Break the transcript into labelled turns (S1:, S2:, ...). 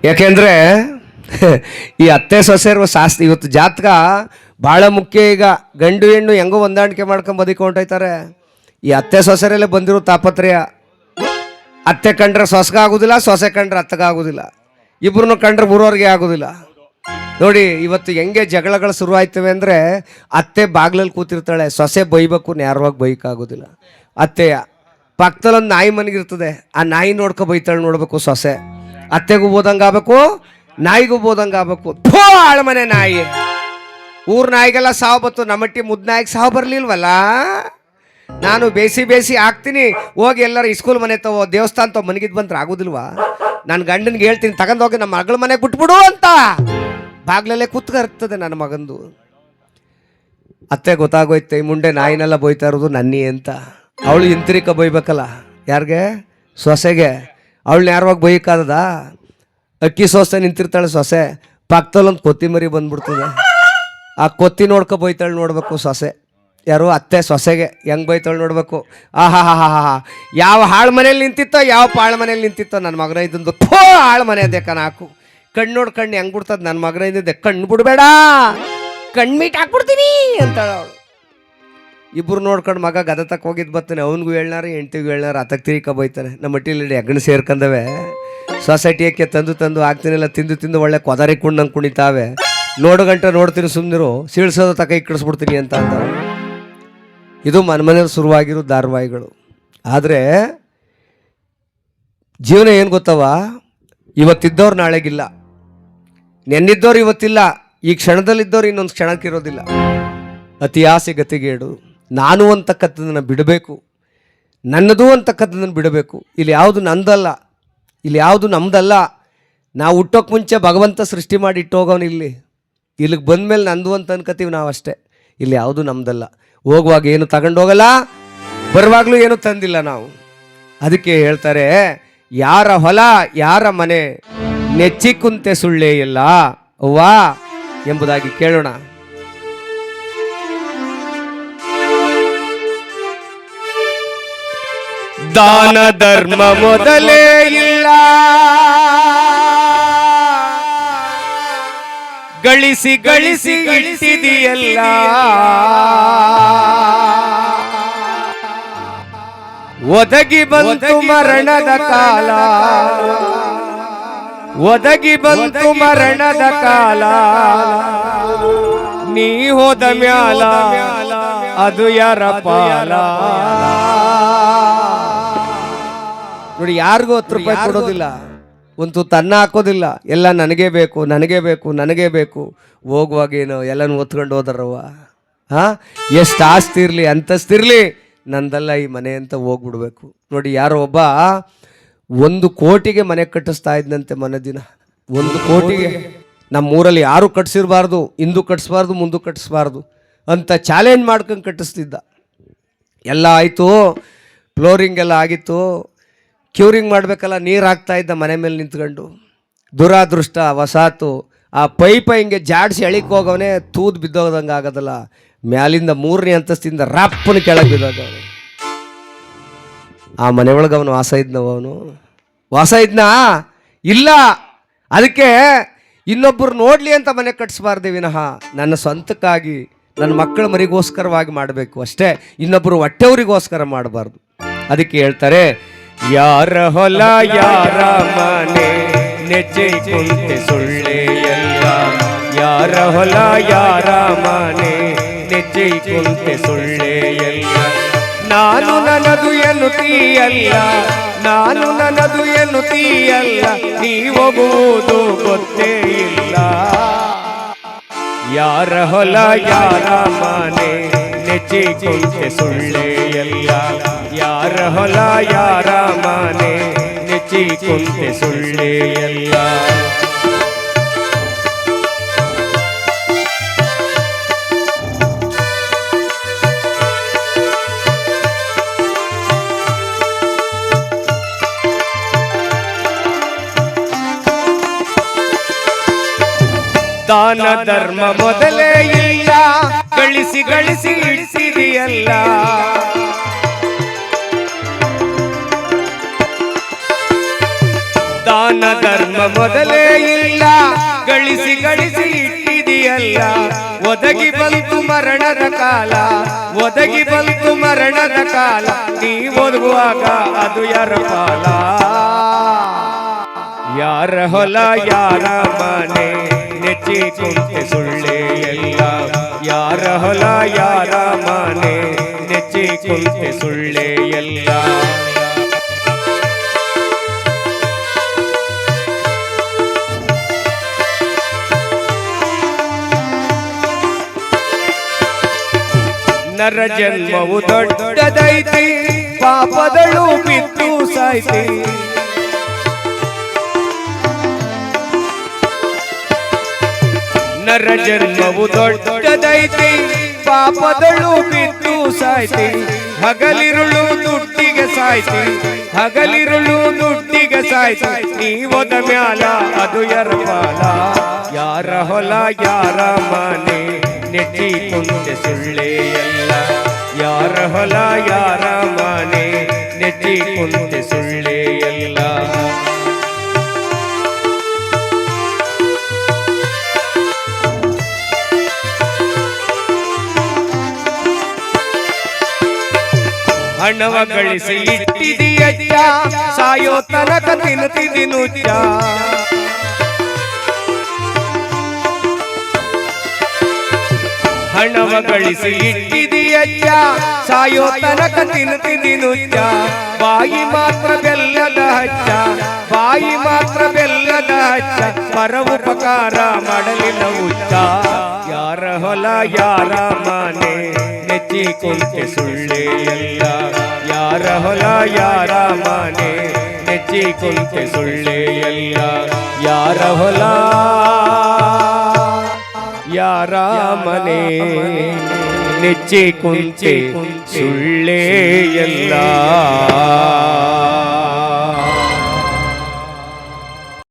S1: ಯಾಕೆಂದರೆ ಈ ಅತ್ತೆ ಸೊಸೆರುವ ಶಾಸ್ತ್ರ ಇವತ್ತು ಜಾತಕ ಭಾಳ ಮುಖ್ಯ. ಈಗ ಗಂಡು ಹೆಣ್ಣು ಹೆಂಗೋ ಹೊಂದಾಣಿಕೆ ಮಾಡ್ಕೊಂಡು ಬದುಕೊಂಡೋಯ್ತಾರೆ. ಈ ಅತ್ತೆ ಸೊಸೆರಲ್ಲೇ ಬಂದಿರೋ ತಾಪತ್ರಯ. ಅತ್ತೆ ಕಂಡ್ರೆ ಸೊಸಗಾಗೋದಿಲ್ಲ, ಸೊಸೆ ಕಂಡ್ರೆ ಅತ್ತಗಾಗೋದಿಲ್ಲ, ಇಬ್ಬರನ್ನು ಕಂಡ್ರೆ ಬರೋರಿಗೆ ಆಗೋದಿಲ್ಲ. ನೋಡಿ ಇವತ್ತು ಹೆಂಗೆ ಜಗಳಗಳು ಶುರುವಾಯ್ತವೆ ಅಂದರೆ, ಅತ್ತೆ ಬಾಗ್ಲಲ್ಲಿ ಕೂತಿರ್ತಾಳೆ, ಸೊಸೆ ಬೈಬೇಕು, ನೇರವಾಗಿ ಬೈಕಾಗೋದಿಲ್ಲ. ಅತ್ತೆಯ ಪಕ್ಕದಲ್ಲೊಂದು ನಾಯಿ ಮನೆಗಿರ್ತದೆ, ಆ ನಾಯಿ ನೋಡ್ಕೊ ಬೈತಾಳೆ ನೋಡ್ಬೇಕು ಸೊಸೆ. ಅತ್ತೆಗೂ ಬೋದಂಗೆ ಆಗ್ಬೇಕು, ನಾಯಿಗೂ ಬೋದಂಗೆ ಆಗ್ಬೇಕು. ಥೋ ಆಳ್ಮನೆ ನಾಯಿ, ಊರ್ ನಾಯಿಗೆಲ್ಲ ಸಾವು ಬತ್ತು, ನಮ್ಮಟ್ಟಿ ಮುದ್ದು ನಾಯಿಗೆ ಸಾವು ಬರಲಿಲ್ವಲ್ಲ. ನಾನು ಬೇಸಿ ಹಾಕ್ತೀನಿ, ಹೋಗಿ ಎಲ್ಲರೂ ಸ್ಕೂಲ್ ಮನೆ ತಗೋ, ದೇವಸ್ಥಾನ ತಗೋ, ಮನೆಗಿದ್ದು ಬಂದ್ರೆ ಆಗೋದಿಲ್ವಾ? ನಾನು ಗಂಡನಿಗೆ ಹೇಳ್ತೀನಿ, ತಗೊಂಡೋಗಿ ನಮ್ಮ ಮಗಳ ಮನೆಗೆ ಬಿಟ್ಬಿಡು ಅಂತ. ಬಾಗ್ಲಲ್ಲೇ ಕೂತ್ಕರ್ತದೆ ನನ್ನ ಮಗಂದು. ಅತ್ತೆ ಗೊತ್ತಾಗೋಯ್ತೆ, ಈ ಮುಂಡೆ ನಾಯಿನೆಲ್ಲ ಬೈತಾ ಇರೋದು ನನ್ನಿ ಅಂತ. ಅವಳು ಹಿಂತಿರಿಕ ಬೈಬೇಕಲ್ಲ, ಯಾರಿಗೆ? ಸೊಸೆಗೆ. ಅವಳನ್ನ ಯಾರವಾಗ ಬೈಕಾದದ? ಅಕ್ಕಿ ಸೊಸೆ ನಿಂತಿರ್ತಾಳೆ ಸೊಸೆ, ಪಕ್ಕದಲ್ಲೊಂದು ಕೊತ್ತಿಮರಿ ಬಂದ್ಬಿಡ್ತದೆ, ಆ ಕೊತ್ತಿ ನೋಡ್ಕೊ ಬೈತಾಳೆ ನೋಡ್ಬೇಕು ಸೊಸೆ. ಯಾರು? ಅತ್ತೆ ಸೊಸೆಗೆ ಹೆಂಗೆ ಬೈತಾಳೆ ನೋಡ್ಬೇಕು. ಆಹಾ ಹಾ ಹಾ ಹಾ, ಯಾವ ಹಾಳು ಮನೇಲಿ ನಿಂತಿತ್ತೋ, ಯಾವ ಪಾಳು ಮನೇಲಿ ನಿಂತಿತ್ತೋ ನನ್ನ ಮಗನ ಇದ್ದಂದು. ಥೋ ಹಾಳು ಮನೆ ಅದೇ ಹಾಕು. ಕಣ್ಣು ನೋಡಿ ಕಣ್ಣು ಹೆಂಗೆ ಬಿಡ್ತದೆ ನನ್ನ ಮಗನ ಇದ್ದಿದ್ದೆ. ಕಣ್ಣು ಬಿಡಬೇಡ, ಕಣ್ಮೀಟ್ ಹಾಕ್ಬಿಡ್ತೀನಿ ಅಂತಾಳೆ ಅವಳು. ಇಬ್ಬರು ನೋಡ್ಕೊಂಡು ಮಗ ಗದ ತಕ್ಕ ಹೋಗಿದ್ದು ಬರ್ತಾನೆ, ಅವನಿಗೂ ಹೇಳ್ನಾರ ಹೆಂಡ್ತಿಗೂ ಹೇಳ್ನಾರ, ಅತಕ್ಕೆ ತಿರಿಕ ಬೈತಾನೆ. ನಮ್ಮ ಮಟ್ಟಿಲಿ ಹೆಗ್ಗಣ ಸೇರ್ಕೊಂಡವೆ ಸೊಸೈಟಿಯಕ್ಕೆ ತಂದು ಆಗ್ತೀನಿಲ್ಲ, ತಿಂದು ಒಳ್ಳೆ ಕೊದಾರಿ ಕುಣ್ಣಂಗೆ ಕುಣಿತಾವೆ. ನೋಡು ಗಂಟೆ ನೋಡ್ತೀನಿ ಸುಮ್ಮನಿರು, ಸೀಳ್ಸೋದು ತಕ ಇಕ್ಕಿಡಿಸ್ಬಿಡ್ತೀನಿ ಅಂತ ಅಂತಾರೆ. ಇದು ಮನೆಯಲ್ಲಿ ಶುರುವಾಗಿರೋ ಧಾರಾವಾಹಿಗಳು. ಆದರೆ ಜೀವನ ಏನು ಗೊತ್ತವ, ಇವತ್ತಿದ್ದವ್ರು ನಾಳೆಗಿಲ್ಲ, ನೆನ್ನಿದ್ದವ್ರು ಇವತ್ತಿಲ್ಲ, ಈ ಕ್ಷಣದಲ್ಲಿದ್ದವ್ರು ಇನ್ನೊಂದು ಕ್ಷಣಕ್ಕಿರೋದಿಲ್ಲ. ಅತಿ ಆಸೆ ಗತಿಗೇಡು. ನಾನು ಅಂತಕ್ಕಂಥದ್ದನ್ನು ಬಿಡಬೇಕು, ನನ್ನದು ಅಂತಕ್ಕಂಥದ್ದನ್ನು ಬಿಡಬೇಕು. ಇಲ್ಲಿ ಯಾವುದು ನಂದಲ್ಲ, ಇಲ್ಲಿ ಯಾವುದು ನಮ್ದಲ್ಲ. ನಾವು ಹುಟ್ಟೋಕೆ ಮುಂಚೆ ಭಗವಂತ ಸೃಷ್ಟಿ ಮಾಡಿ ಇಟ್ಟೋಗವನು. ಇಲ್ಲಿಗೆ ಬಂದಮೇಲೆ ನಂದು ಅಂತ ಅನ್ಕೋತೀವಿ ನಾವು ಅಷ್ಟೇ. ಇಲ್ಲಿ ಯಾವುದು ನಮ್ದಲ್ಲ. ಹೋಗುವಾಗ ಏನು ತಗೊಂಡೋಗಲ್ಲ, ಬರುವಾಗಲೂ ಏನು ತಂದಿಲ್ಲ ನಾವು. ಅದಕ್ಕೆ ಹೇಳ್ತಾರೆ, ಯಾರ ಹೊಲ ಯಾರ ಮನೆ ನೆಚ್ಚಿ ಕುಂತೆ ಸುಳ್ಳೇ ಇಲ್ಲ ಅವ್ವಾ ಎಂಬುದಾಗಿ ಕೇಳೋಣ. ದಾನ ಧರ್ಮ ಮೊದಲೇ ಇಲ್ಲ, ಗಳಿಸಿ ಇಟ್ಟಿದೆಯಲ್ಲ. ಒದಗಿ ಬಂತು ಮರಣದ ಕಾಲ, ಒದಗಿ ಬಂತು ಮರಣದ ಕಾಲ. ನೀ ಹೋದ ಮ್ಯಾಲ ಅದು ಯಾರ ಪಾಲ. ನೋಡಿ, ಯಾರಿಗೂ 10 ರೂಪಾಯಿ ಕೊಡೋದಿಲ್ಲ, ಒಂದು ತನ್ನ ಹಾಕೋದಿಲ್ಲ. ಎಲ್ಲ ನನಗೇ ಬೇಕು. ಹೋಗುವಾಗೇನು ಎಲ್ಲನೂ ಒತ್ಕೊಂಡು ಹೋದಾರವ್ವ. ಎಷ್ಟು ಆಸ್ತಿ ಇರಲಿ, ಅಂತಸ್ತಿರ್ಲಿ, ನಂದಲ್ಲ ಈ ಮನೆ ಅಂತ ಹೋಗ್ಬಿಡ್ಬೇಕು. ನೋಡಿ, ಯಾರೋ ಒಬ್ಬ 1 ಕೋಟಿಗೆ ಮನೆ ಕಟ್ಟಿಸ್ತಾ ಇದ್ದಂತೆ ಮನೆ ದಿನ. 1 ಕೋಟಿಗೆ. ನಮ್ಮೂರಲ್ಲಿ ಯಾರು ಕಟ್ಸಿರಬಾರ್ದು, ಹಿಂದೂ ಕಟ್ಟಿಸ್ಬಾರ್ದು, ಮುಂದೆ ಕಟ್ಟಿಸ್ಬಾರ್ದು ಅಂತ ಚಾಲೆಂಜ್ ಮಾಡ್ಕೊಂಡು ಕಟ್ಟಿಸ್ತಿದ್ದ. ಎಲ್ಲ ಆಯಿತು, ಫ್ಲೋರಿಂಗ್ ಎಲ್ಲ ಆಗಿತ್ತು, ಕ್ಯೂರಿಂಗ್ ಮಾಡಬೇಕಲ್ಲ, ನೀರು ಹಾಕ್ತಾ ಇದ್ದ ಮನೆ ಮೇಲೆ ನಿಂತ್ಕೊಂಡು. ದುರಾದೃಷ್ಟ ವಸಾತು, ಆ ಪೈಪ ಹಿಂಗೆ ಜಾಡಿಸಿ ಎಳಿಕ್ ಹೋಗವನೇ, ತೂದು ಬಿದ್ದೋಗದಂಗೆ ಆಗೋದಲ್ಲ, ಮ್ಯಾಲಿಂದ 3ನೇ ಅಂತಸ್ತಿಂದ ರಪ್ಪನ ಕೆಳಗೆ ಬಿದ್ದೋಗವನೆ. ಆ ಮನೆ ಒಳಗೆ ಅವನು ವಾಸ ಇದ್ನಾ ಇಲ್ಲ. ಅದಕ್ಕೆ ಇನ್ನೊಬ್ಬರು ನೋಡಲಿ ಅಂತ ಮನೆ ಕಟ್ಟಿಸ್ಬಾರ್ದು ವಿನಃ ನನ್ನ ಸ್ವಂತಕ್ಕಾಗಿ, ನನ್ನ ಮಕ್ಕಳ ಮರಿಗೋಸ್ಕರವಾಗಿ ಮಾಡಬೇಕು ಅಷ್ಟೇ, ಇನ್ನೊಬ್ಬರು ಹೊಟ್ಟೆಯವರಿಗೋಸ್ಕರ ಮಾಡಬಾರ್ದು. ಅದಕ್ಕೆ ಹೇಳ್ತಾರೆ, ಯಾರ ಹೊಲ ಯಾರ ಮನೆ ನೆಚ್ಚಿ ಕುಂತೆ ಸುಳ್ಳೇ ಎಲ್ಲ. ಯಾರ ಹೊಲ ಯಾರ ಮನೆ ನೆಚ್ಚಿ ಕುಂತೆ ಸುಳ್ಳೇ ಎಲ್ಲ. ನಾನು ನನ್ನದು ಎನ್ನುತ್ತೀಯಲ್ಲ, ನಾನು ನನ್ನದು ಎನ್ನುತ್ತೀಯಲ್ಲ, ನೀ ಹೋಗುವುದು ಗೊತ್ತೇ ಇಲ್ಲ. ಯಾರ ಹೊಲ ಯಾರ ಮನೆ ನೆಚ್ಚಿ ಕುಂತೆ ಸುಳ್ಳೇ ಎಲ್ಲ. ಯಾರ ಹೊಲ ಯಾರ ಮನೆ ನೆಚ್ಚಿ ಕುಂತೆ ಸುಳ್ಳೇ ಎಲ್ಲ. ದಾನ ಧರ್ಮ ಮೊದಲೇ ಇಲ್ಲ, ಗಳಿಸಿ ಇಟ್ಟಿದೆಯಲ್ಲ. ದಾನ ಧರ್ಮ ಮೊದಲೇ ಇಲ್ಲ, ಗಳಿಸಿ ಗಳಿಸಿ ಇಟ್ಟಿದೆಯಲ್ಲ. ಒದಗಿ ಬಂತು ಮರಣದ ಕಾಲ, ಒದಗಿ ಬಂತು ಮರಣದ ಕಾಲ, ನೀ ಒದಗುವಾಗ ಅದು ಯಾರ ಪಾಲ? ಯಾರ ಹೊಲ ಯಾರ ಮನೆ ನೆಚ್ಚಿ ಕುಂತೆ ಸುಳ್ಳೆ ಎಲ್ಲ. ಯಾರ ಹೊಲ ಯಾರ ಮನೆ ನೆಚ್ಚಿ ಕುಂತೆ ಸುಳ್ಳೆ ಎಲ್ಲ. ನರ ಜನ್ಮವು ದೊಡ್ಡದೈತಿ, ಪಾಪದಳು ಬಿದ್ದು ಸಾಯ್ತಿ. ನರ ಜನ್ಮವು ದೊಡ್ಡದೈತಿ, ಪಾಪದಳು ಬಿದ್ದು ಸಾಯ್ತಿ. ಹಗಲಿರುಳು ದುಡ್ಡಿಗೆ ಸಾಯ್ತಿ, ಹಗಲಿರುಳು ದುಡ್ಡಿಗೆ ಸಾಯ್ತಿ. ನೀವದ ಮ್ಯಾಲ ಅದು ಯಾರ ಪಾಲ? ಯಾರ ಹೊಲ ಯಾರ ಮನೆ ನೆಚ್ಚಿ ಕುಂತೆ ಸುಳ್ಳೆ ಎಲ್ಲ. ಯಾರ ಹೊಲ ಯಾರ ಮನೆ ನೆಚ್ಚಿ ಕುಂತೆ ಸುಳ್ಳೆ ಎಲ್ಲ. ಹಣವ ಗಳಿಸಿ ಇಟ್ಟಿದೆಯಜ್ಜ, ಸಾಯೋ ತನಕ ತಿನ್ನುತ್ತಿದಿನುಜ್ಜ. ಹಣವ ಗಳಿಸಿ ಇಟ್ಟಿದೆಯಜ್ಜ, ಸಾಯೋ ತನಕ ತಿನ್ನುತ್ತಿದಿನುಜ್ಜ. ಬಾಯಿ ಮಾತ್ರ ಬೆಲ್ಲದ ಹಚ್ಚ, ಬಾಯಿ ಮಾತ್ರ ಬೆಲ್ಲದ ಹಚ್ಚ, ಪರ ಉಪಕಾರ ಮಾಡಲಿಲ್ಲ ಹುಚ್ಚ. ಯಾರ ಹೊಲ ಯಾರ ಮನೆ ನೆಚ್ಚಿ ಕುಂತೆ ಸುಳ್ಳೆ ಎಲ್ಲ. ಯಾರ ಹೊಲ ಯಾರ ಮನೆ ನೆಚ್ಚಿ ಕುಂತೆ ಸುಳ್ಳೆ ಎಲ್ಲ. ಯಾರ ಹೊಲ ಯಾರ ಮನೆ ನೆಚ್ಚಿ ಕುಂತೆ ಸುಳ್ಳೆ ಎಲ್ಲ.